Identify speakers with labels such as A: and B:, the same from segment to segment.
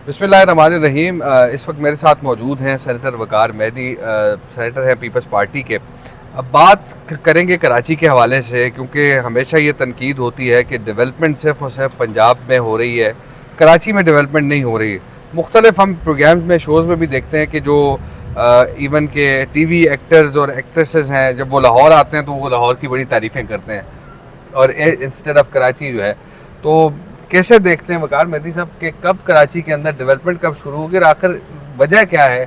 A: بسم اللہ الرحمن الرحیم۔ اس وقت میرے ساتھ موجود ہیں سینیٹر وقار مہدی، سینیٹر ہیں پیپلز پارٹی کے۔ اب بات کریں گے کراچی کے حوالے سے، کیونکہ ہمیشہ یہ تنقید ہوتی ہے کہ ڈیولپمنٹ صرف اور صرف پنجاب میں ہو رہی ہے، کراچی میں ڈیولپمنٹ نہیں ہو رہی۔ مختلف ہم پروگرامز میں، شوز میں بھی دیکھتے ہیں کہ جو ایون کہ ٹی وی ایکٹرز اور ایکٹریسز ہیں، جب وہ لاہور آتے ہیں تو وہ لاہور کی بڑی تعریفیں کرتے ہیں، اور انسٹیڈ آف کراچی جو ہے۔ تو کیسے دیکھتے ہیں وقار مہدی صاحب کہ کب کراچی کے اندر ڈیولپمنٹ کب شروع ہوگی، اور آخر وجہ کیا ہے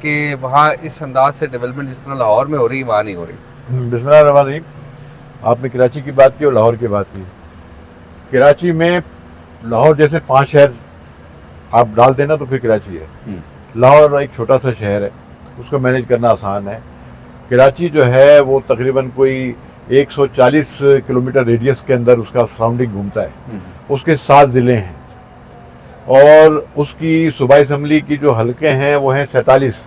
A: کہ وہاں اس انداز سے ڈیولپمنٹ جس طرح لاہور میں ہو رہی وہاں نہیں ہو رہی؟
B: بسم اللہ الرحمن الرحیم۔ آپ نے کراچی کی بات کی اور لاہور کی بات کی۔ کراچی میں لاہور جیسے 5 شہر آپ ڈال دینا تو پھر کراچی ہے۔ لاہور ایک چھوٹا سا شہر ہے، اس کو مینیج کرنا آسان ہے۔ کراچی جو ہے وہ تقریباً کوئی 140 کلومیٹر ریڈیس کے اندر اس کا سراؤنڈنگ گھومتا ہے۔ اس کے 7 ضلع ہیں، اور اس کی صوبائی اسمبلی کی جو حلقے ہیں وہ ہیں 47۔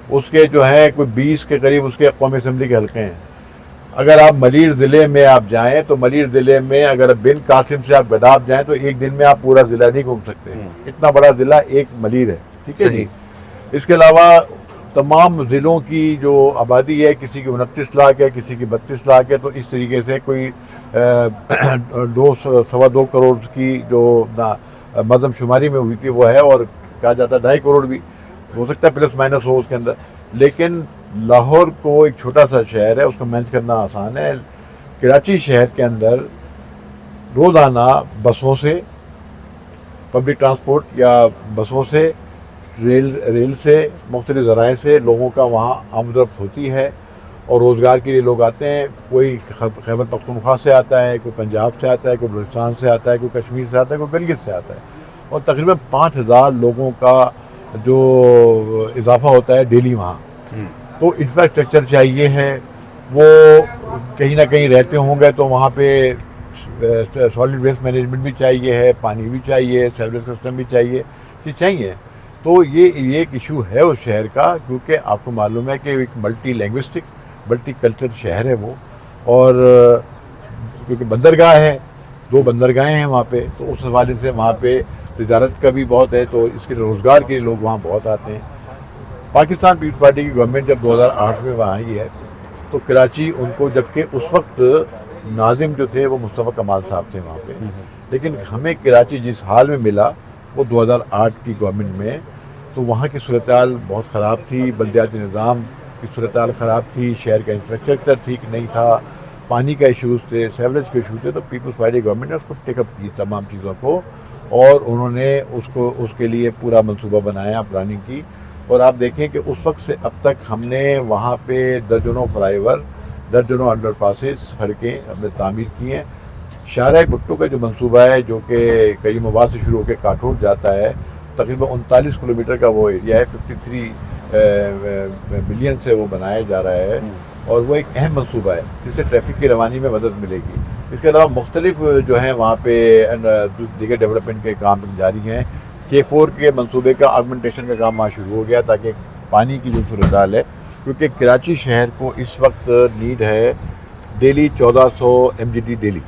B: اس کے جو ہیں کوئی 20 کے قریب اس کے قومی اسمبلی کے حلقے ہیں۔ اگر آپ ملیر ضلع میں آپ جائیں تو ملیر ضلع میں اگر بن قاسم سے آپ گڈاب جائیں تو ایک دن میں آپ پورا ضلع نہیں گھوم سکتے، اتنا بڑا ضلع ایک ملیر ہے، ٹھیک ہے جی۔ اس کے علاوہ تمام ضلعوں کی جو آبادی ہے، کسی کی 29 لاکھ ہے، کسی کی 32 لاکھ ہے، تو اس طریقے سے کوئی 2.25 کروڑ کی جو مردم شماری میں ہوئی تھی وہ ہے، اور کہا جاتا ہے 2.5 کروڑ بھی ہو سکتا ہے، پلس مائنس ہو اس کے اندر۔ لیکن لاہور کو ایک چھوٹا سا شہر ہے، اس کو مینج کرنا آسان ہے۔ کراچی شہر کے اندر روزانہ بسوں سے، پبلک ٹرانسپورٹ یا بسوں سے، ریل سے، مختلف ذرائع سے لوگوں کا وہاں آمد و رفت ہوتی ہے، اور روزگار کے لیے لوگ آتے ہیں۔ کوئی خیبر پختونخوا سے آتا ہے، کوئی پنجاب سے آتا ہے، کوئی بلوچستان سے آتا ہے، کوئی کشمیر سے آتا ہے، کوئی گلگت سے آتا ہے، اور تقریباً 5000 لوگوں کا جو اضافہ ہوتا ہے ڈیلی وہاں۔ تو انفراسٹرکچر چاہیے ہے، وہ کہیں نہ کہیں رہتے ہوں گے تو وہاں پہ سالڈ ویسٹ مینجمنٹ بھی چاہیے ہے، پانی بھی چاہیے، سیوریج سسٹم بھی چاہیے، یہ چاہیے۔ تو یہ ایک ایشو ہے اس شہر کا، کیونکہ آپ کو معلوم ہے کہ ایک ملٹی لینگوسٹک، ملٹی کلچر شہر ہے وہ، اور کیونکہ بندرگاہ ہے، 2 بندرگاہیں ہیں وہاں پہ، تو اس حوالے سے وہاں پہ تجارت کا بھی بہت ہے، تو اس کے روزگار کے لیے لوگ وہاں بہت آتے ہیں۔ پاکستان پیپلز پارٹی کی گورنمنٹ جب 2008 میں وہاں آئی ہے تو کراچی ان کو، جبکہ اس وقت ناظم جو تھے وہ مصطفیٰ کمال صاحب تھے وہاں پہ، لیکن ہمیں کراچی جس حال میں ملا وہ 2008 کی گورنمنٹ میں، تو وہاں کی صورتحال بہت خراب تھی، بلدیاتی نظام کی صورتحال خراب تھی، شہر کا انفراسٹرکچر ٹھیک نہیں تھا، پانی کا ایشوز تھے، سیوریج کے ایشوز تھے۔ تو پیپلز پارٹی گورنمنٹ نے اس کو ٹیک اپ کی تمام چیزوں کو، اور انہوں نے اس کے لیے پورا منصوبہ بنایا، پلاننگ کی، اور آپ دیکھیں کہ اس وقت سے اب تک ہم نے وہاں پہ درجنوں فلائی اوور، درجنوں انڈر پاسز، سڑکیں ہم نے تعمیر کی ہیں۔ شاہراہ بھٹو کا جو منصوبہ ہے، جو کہ کریم آباد سے شروع ہو کے کاٹھوٹ جاتا ہے، تقریباً 39 کلومیٹر کا وہ ایریا ہے، 53 ملین سے وہ بنایا جا رہا ہے، اور وہ ایک اہم منصوبہ ہے جس سے ٹریفک کی روانی میں مدد ملے گی۔ اس کے علاوہ مختلف جو ہیں وہاں پہ دیگر ڈیولپمنٹ کے کام جاری ہیں۔ K4 کے منصوبے کا آگمنٹیشن کا کام وہاں شروع ہو گیا، تاکہ پانی کی جو صورتحال ہے، کیونکہ کراچی شہر کو اس وقت نیڈ ہے ڈیلی 1400 MGD ڈیلی،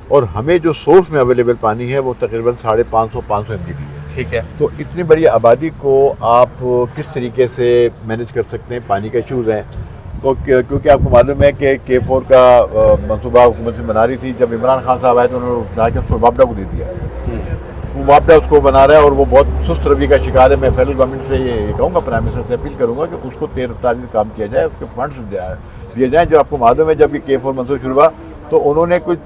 B: اور ہمیں جو سورس میں اویلیبل پانی ہے وہ تقریباً 550 MGD ہے۔
A: ٹھیک ہے۔
B: تو اتنی بڑی آبادی کو آپ کس طریقے سے مینیج کر سکتے ہیں؟ پانی کے ایشوز ہیں، تو کیونکہ آپ کو معلوم ہے کہ K4 کا منصوبہ حکومت سے بنا رہی تھی، جب عمران خان صاحب آئے تو انہوں نے اٹھا کے اس کو وابڈا کو دے دیا، وہ وابڈا اس کو بنا رہا ہے، اور وہ بہت سست روی کا شکار ہے۔ میں فیڈرل گورنمنٹ سے یہ کہوں گا، پرائم منسٹر سے اپیل کروں گا کہ اس کو تیز رفتاری سے کام کیا جائے، اس کے فنڈس دیے جائیں۔ جو آپ کو معلوم ہے جب یہ K4 منصوبہ شروع ہوا تو انہوں نے کچھ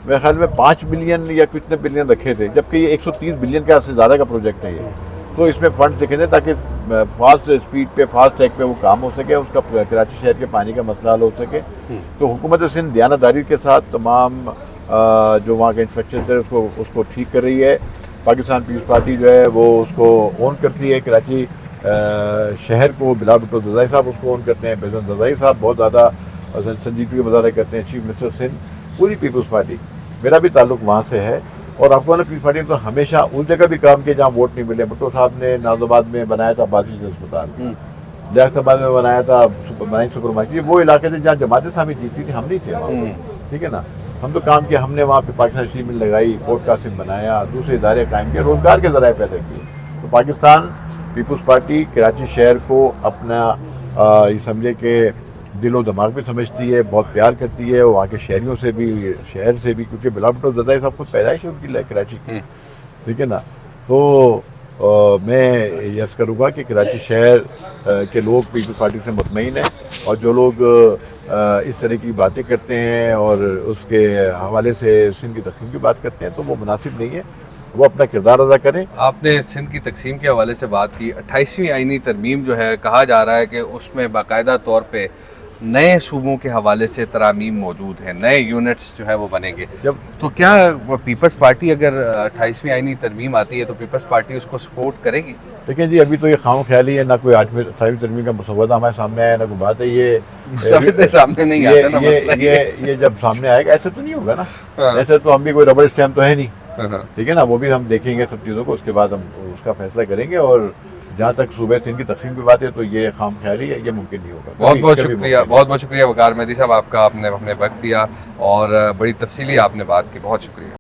B: میرے خیال میں 5 بلین یا کتنے بلین رکھے تھے، جبکہ یہ 130 بلین کا سے زیادہ کا پروجیکٹ ہے یہ۔ تو اس میں فنڈ دکھے تھے تاکہ فاسٹ اسپیڈ پہ، فاسٹ ٹریک پہ وہ کام ہو سکے، اس کا کراچی شہر کے پانی کا مسئلہ حل ہو سکے۔ تو حکومت سندھ دیانتداری کے ساتھ تمام جو وہاں کا انفراسٹرکچر ہے اس کو ٹھیک کر رہی ہے۔ پاکستان پیپلز پارٹی جو ہے وہ اس کو اون کرتی ہے، کراچی شہر کو بلال بھٹو دزائی صاحب اس کو اون کرتے ہیں، بہزن دزائی صاحب بہت زیادہ سنجیدگی کا مظاہرہ کرتے ہیں، چیف منسٹر سندھ، پوری پیپلز پارٹی، میرا بھی تعلق وہاں سے ہے۔ اور آپ کو پیپلز پارٹی نے تو ہمیشہ اس جگہ بھی کام کیا جہاں ووٹ نہیں ملے۔ بھٹو صاحب نے ناز آباد میں بنایا تھا باسل اسپتال، لیاقت آباد میں بنایا تھا بنائی سپر مارکیٹ، وہ علاقے تھے جہاں جماعت اسلامی جیتی تھی، ہم نہیں تھے وہاں، ٹھیک ہے نا۔ ہم تو کام کیا، ہم نے وہاں پہ پاکستان اسٹیل مل لگائی، پورٹ قاسم بنایا، دوسرے ادارے قائم کیے، روزگار کے ذرائع پیدا کیے. تو پاکستان پیپلز پارٹی کراچی شہر کو اپنا یہ سمجھے کہ دل و دماغ بھی سمجھتی ہے، بہت پیار کرتی ہے وہاں کے شہریوں سے بھی، شہر سے بھی، کیونکہ بلا بھٹو زدہ سب کچھ پیدائش ہے ان کی کراچی کی، ٹھیک ہے نا. تو میں یہ عرض کروں گا کہ کراچی شہر کے لوگ پیپلز پارٹی سے مطمئن ہیں، اور جو لوگ اس طرح کی باتیں کرتے ہیں اور اس کے حوالے سے سندھ کی تقسیم کی بات کرتے ہیں تو وہ مناسب نہیں ہے. وہ اپنا کردار ادا کریں.
A: آپ نے سندھ کی تقسیم کے حوالے سے بات کی. 28ویں آئینی ترمیم جو ہے کہا جا رہا ہے کہ اس میں باقاعدہ طور پہ نئے صوبوں کے حوالے سے ترامیم موجود ہیں، نئے یونٹس جو ہے وہ بنیں گے. تو کیا پیپلز پارٹی اگر 28ویں آئینی ترمیم آتی ہے تو پیپلز پارٹی اس کو سپورٹ کرے گی؟
B: دیکھیں جی، ابھی تو یہ خام خیالی ہے، نہ کوئی 28ویں ترمیم کا مسودہ ہمارے سامنے آیا، نہ کوئی بات ہے.
A: سامنے نہیں آتا نا،
B: یہ جب سامنے آئے گا ایسے تو نہیں ہوگا نا. ایسے تو ہم بھی کوئی ربڑ اسٹیمپ تو ہے نہیں، ٹھیک ہے نا. وہ بھی ہم دیکھیں گے سب چیزوں کو، اس کے بعد ہم اس کا فیصلہ کریں گے. اور جہاں تک صوبہ سندھ کی تقسیم کی بات ہے تو یہ خام خیالی ہے، یہ ممکن نہیں ہوگا.
A: بہت بہت شکریہ، بہت بہت شکریہ وقار مہدی صاحب، آپ کا، آپ نے وقت دیا اور بڑی تفصیلی آپ نے بات کی. بہت شکریہ.